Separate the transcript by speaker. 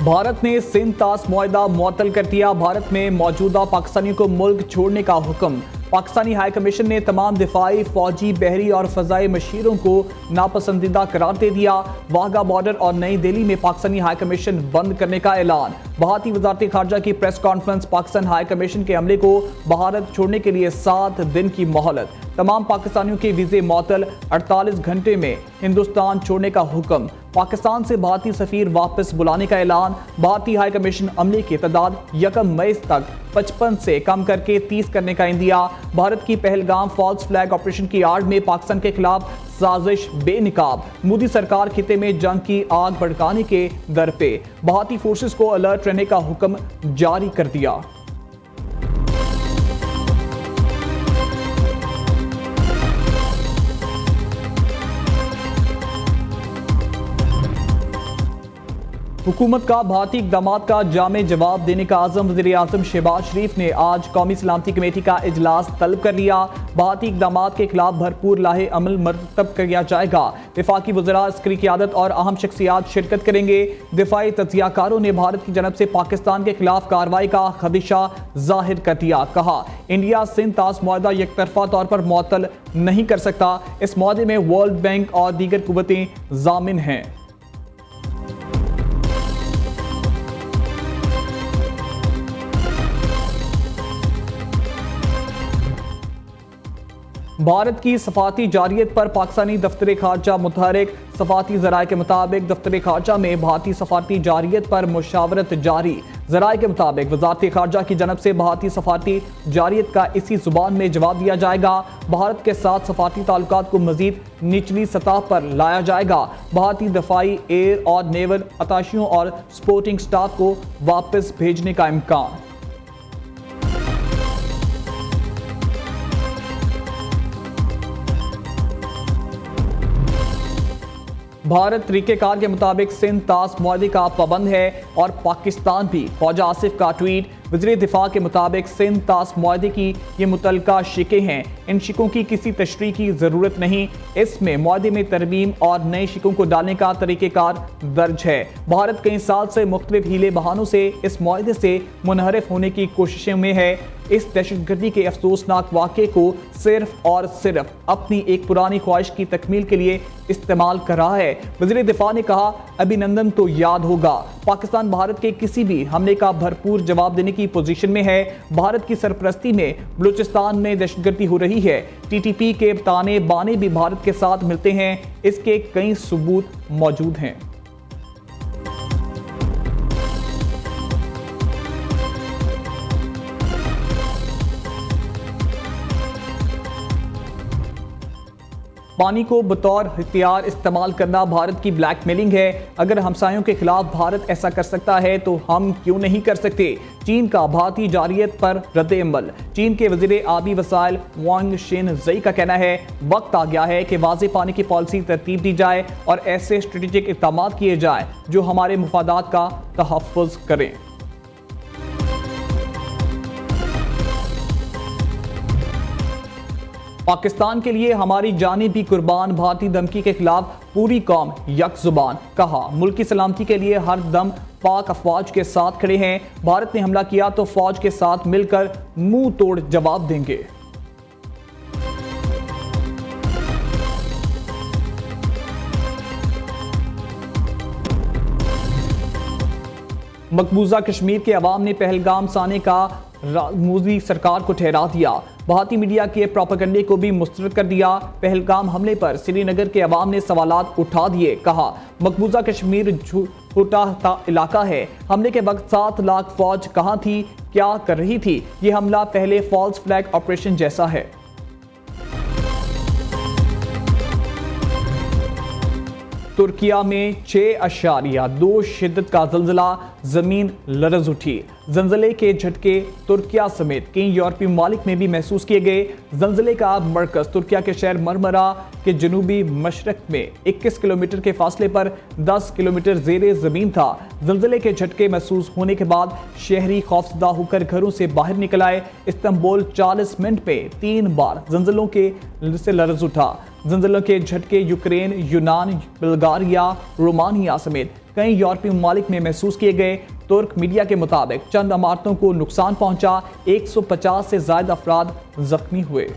Speaker 1: भारत ने सिंध तास मुआहदा मुअत्तल कर दिया। भारत में मौजूदा पाकिस्तानियों को मुल्क छोड़ने का हुक्म। पाकिस्तानी हाई कमीशन ने तमाम दिफाई, फौजी, बहरी और फजाई मशीरों को नापसंदीदा करार दे दिया। वाघा बॉर्डर और नई दिल्ली में पाकिस्तानी हाई कमीशन बंद करने का ऐलान। भारतीय वजारत खारजा की press conference. Pakistan high commission के अमले को भारत छोड़ने के लिए 7 दिन की मोहलत। तमाम पाकिस्तानियों के वीजे मुअत्तल। 48 घंटे में हिंदुस्तान छोड़ने का हुक्म। पाकिस्तान से भारतीय सफीर वापस बुलाने का ऐलान। भारतीय हाई कमीशन अमले की तादाद 1 मई तक 55 से कम करके 30 करने का इंदिया। भारत की पहलगाम फॉल्स फ्लैग ऑपरेशन की आड़ में पाकिस्तान के खिलाफ साजिश बेनकाब। मोदी सरकार खिते में जंग की आग भड़काने के दर पे। भारतीय फोर्सेस को अलर्ट रहने का हुक्म जारी कर दिया। हुकूमत का भारतीय इक़दामात का जामे जवाब देने का आज़म। वज़ीर आज़म शहबाज शरीफ ने आज कौमी सलामती कमेटी का इजलास तलब कर लिया। भारतीय इक़दामात के खिलाफ भरपूर लाहे अमल मरतब किया जाएगा। वफाकी वज़रा, अस्करी क़यादत और अहम शख्सियात शिरकत करेंगे। दिफाई तज्ज़ियाकारों ने भारत की जनब से पाकिस्तान के खिलाफ कार्रवाई का खदशा जाहिर कर दिया। कहा, इंडिया सिंध तास मुआहदा यकतरफा तौर पर मुअत्तल नहीं कर सकता। इस मुआहदे में वर्ल्ड बैंक और दीगर कुव्वतें ज़ामिन हैं। भारत की सफारती जारियत पर पाकिस्तानी दफ्तर खारजा मुतहरिक। सफारती ज़राए के मुताबिक दफ्तर खारजा में भारतीय सफारती जारियत पर मुशावरत जारी। ज़राए के मुताबिक वज़ारत खारजा की जानब से भारतीय सफारती जारियत का इसी जुबान में जवाब दिया जाएगा। भारत के साथ सफारती ताल्लुकात को मजीद निचली सतह पर लाया जाएगा। भारतीय दफाई, एयर और नेवल अताशियों और सपोर्टिंग स्टाफ को वापस भेजने का इम्कान। भारत तरीक़ेकार के मुताबिक सिंध तास मुआहदे का पाबंद है और पाकिस्तान भी। ख्वाजा आसिफ का ट्वीट। वज़ीर दिफा के मुताबिक सिंध तास मुआहदे की ये मुतल्लका शिकें हैं। इन शिकों की किसी तशरीह की ज़रूरत नहीं। इसमें मुआहदे में तरमीम और नए शिकों को डालने का तरीक़ेकार दर्ज है। भारत कई साल से मुख्तलिफ हीले बहानों से इस मुआहदे से मुनहरफ होने की कोशिशों में है। इस दहशतगर्दी के अफसोसनाक वाक़े को सिर्फ और सिर्फ अपनी एक पुरानी ख्वाहिश की तकमील के लिए इस्तेमाल कर रहा है। वज़ीर दिफा ने कहा, अभिनंदन तो याद होगा। पाकिस्तान भारत के किसी भी हमले का भरपूर जवाब देने की पोजीशन में है। भारत की सरपरस्ती में बलूचिस्तान में दहशतगर्दी हो रही है। TTP के ताने बाने भी भारत के साथ मिलते हैं। इसके कई सबूत मौजूद हैं। पानी को बतौर हथियार इस्तेमाल करना भारत की ब्लैकमेलिंग है। अगर हमसायों के खिलाफ भारत ऐसा कर सकता है तो हम क्यों नहीं कर सकते। चीन का भारतीय जारियत पर रद्द अमल। चीन के वज़ीर आबी वसाइल वांग शिनज़ई का कहना है, वक्त आ गया है कि वाज़े पानी की पॉलिसी तरतीब दी जाए और ऐसे स्ट्रेटेजिक इक़दाम किए जाए जो हमारे मुफादात का तहफ़्फ़ुज़ करें। पाकिस्तान के लिए हमारी जानें भी कुर्बान। भारतीय धमकी के खिलाफ पूरी कौम यक जुबान। कहा, मुल्क की सलामती के लिए हर दम पाक अफवाज के साथ खड़े हैं। भारत ने हमला किया तो फौज के साथ मिलकर मुंह तोड़ जवाब देंगे। मकबूजा कश्मीर के अवाम ने पहलगाम साने का मोदी सरकार को ठहरा दिया। भारतीय मीडिया के प्रोपेगेंडे को भी मुस्तरद कर दिया। पहलगाम हमले पर श्रीनगर के अवाम ने सवालात उठा दिए। कहा, मकबूजा कश्मीर झूठा इलाका है। हमले के वक्त 7 लाख फौज कहाँ थी, क्या कर रही थी। ये हमला पहले फॉल्स फ्लैग ऑपरेशन जैसा है। तुर्किया में 6.2 शिद्दत का ज़ल्ज़ला। ज़मीन लरज़ उठी। ज़ल्ज़ले के झटके तुर्किया समेत कई यूरोपीय ममालिक में भी महसूस किए गए। ज़ल्ज़ले का मरकज़ तुर्किया के शहर मरमरा के जनूबी मशरक में 21 किलोमीटर के फासले पर 10 किलोमीटर ज़ेरे ज़मीन था। ज़ल्ज़ले के झटके महसूस होने के बाद शहरी खौफजदा होकर घरों से बाहर निकल आए। इस्तांबुल 40 मिनट में 3 बार ज़ल्ज़लों के से लरज़ उठा। ज़ल्ज़लों के झटके यूक्रेन, यूनान, बुल्गारिया, रोमानिया समेत कई यूरोपीय ममालिक में महसूस किए गए। तुर्क मीडिया के मुताबिक चंद इमारतों को नुकसान पहुंचा, 150 से ज्यादा अफराद जख्मी हुए।